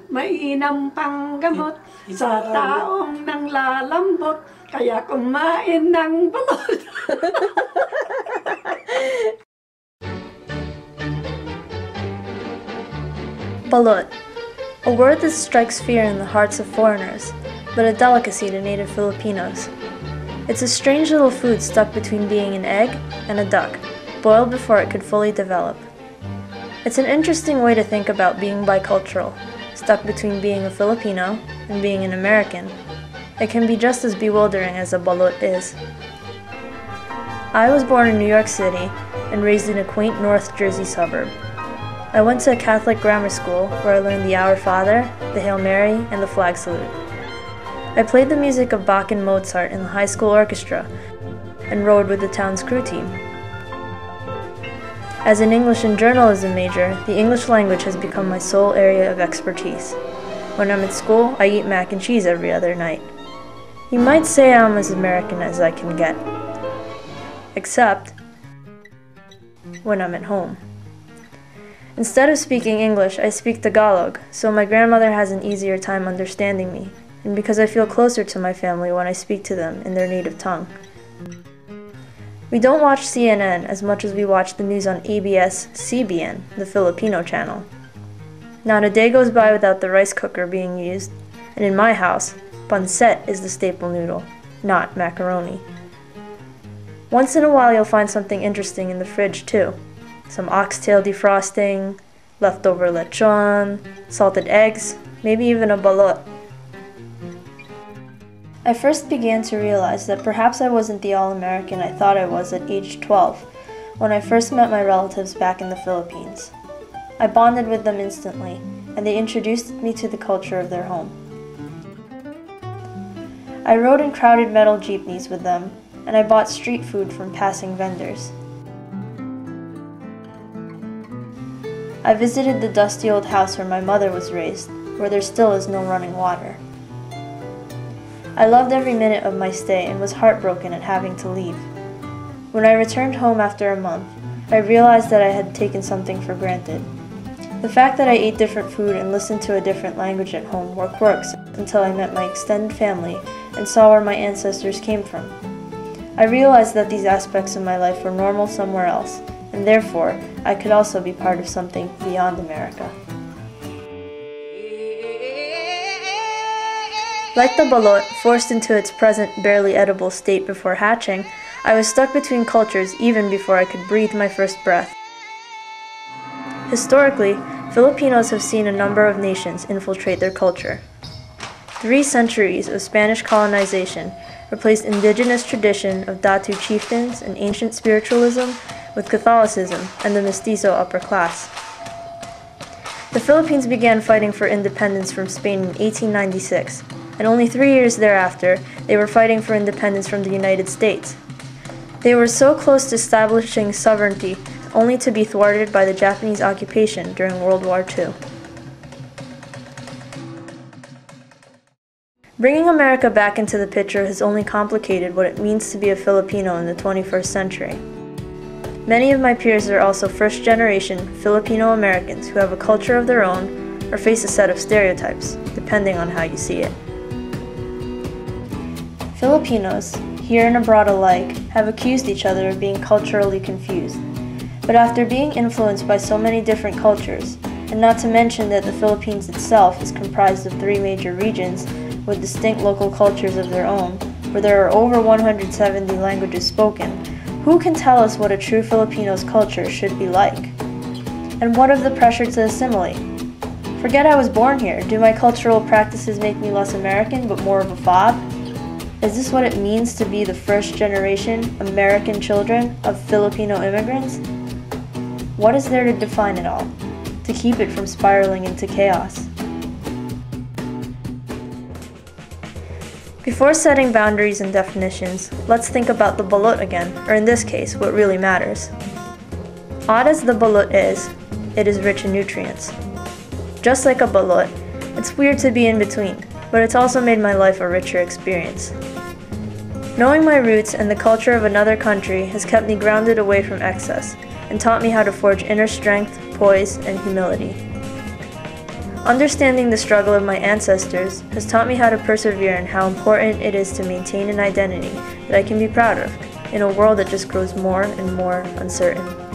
mainam panggamot sa taong nanglalambot, kaya kumain ng balot. Balut, a word that strikes fear in the hearts of foreigners, but a delicacy to native Filipinos. It's a strange little food stuck between being an egg and a duck, boiled before it could fully develop. It's an interesting way to think about being bicultural, stuck between being a Filipino and being an American. It can be just as bewildering as a balut is. I was born in New York City and raised in a quaint North Jersey suburb. I went to a Catholic grammar school where I learned the Our Father, the Hail Mary, and the flag salute. I played the music of Bach and Mozart in the high school orchestra and rowed with the town's crew team. As an English and journalism major, the English language has become my sole area of expertise. When I'm at school, I eat mac and cheese every other night. You might say I'm as American as I can get. Except when I'm at home. Instead of speaking English, I speak Tagalog, so my grandmother has an easier time understanding me, and because I feel closer to my family when I speak to them in their native tongue. We don't watch CNN as much as we watch the news on ABS-CBN, the Filipino channel. Not a day goes by without the rice cooker being used, and in my house, pancit is the staple noodle, not macaroni. Once in a while you'll find something interesting in the fridge too. Some oxtail defrosting, leftover lechon, salted eggs, maybe even a balut. I first began to realize that perhaps I wasn't the all-American I thought I was at age 12, when I first met my relatives back in the Philippines. I bonded with them instantly, and they introduced me to the culture of their home. I rode in crowded metal jeepneys with them, and I bought street food from passing vendors. I visited the dusty old house where my mother was raised, where there still is no running water. I loved every minute of my stay and was heartbroken at having to leave. When I returned home after a month, I realized that I had taken something for granted. The fact that I ate different food and listened to a different language at home were quirks until I met my extended family and saw where my ancestors came from. I realized that these aspects of my life were normal somewhere else, and therefore, I could also be part of something beyond America. Like the balut, forced into its present barely edible state before hatching, I was stuck between cultures even before I could breathe my first breath. Historically, Filipinos have seen a number of nations infiltrate their culture. 3 centuries of Spanish colonization replaced indigenous tradition of Datu chieftains and ancient spiritualism with Catholicism and the mestizo upper class. The Philippines began fighting for independence from Spain in 1896, and only 3 years thereafter, they were fighting for independence from the United States. They were so close to establishing sovereignty, only to be thwarted by the Japanese occupation during World War II. Bringing America back into the picture has only complicated what it means to be a Filipino in the 21st century. Many of my peers are also first-generation Filipino Americans who have a culture of their own or face a set of stereotypes, depending on how you see it. Filipinos, here and abroad alike, have accused each other of being culturally confused. But after being influenced by so many different cultures, and not to mention that the Philippines itself is comprised of 3 major regions with distinct local cultures of their own, where there are over 170 languages spoken, who can tell us what a true Filipino's culture should be like? And what of the pressure to assimilate? Forget I was born here. Do my cultural practices make me less American but more of a fob? Is this what it means to be the first-generation American children of Filipino immigrants? What is there to define it all, to keep it from spiraling into chaos? Before setting boundaries and definitions, let's think about the balut again, or in this case, what really matters. Odd as the balut is, it is rich in nutrients. Just like a balut, it's weird to be in between, but it's also made my life a richer experience. Knowing my roots and the culture of another country has kept me grounded away from excess, and taught me how to forge inner strength, poise, and humility. Understanding the struggle of my ancestors has taught me how to persevere and how important it is to maintain an identity that I can be proud of in a world that just grows more and more uncertain.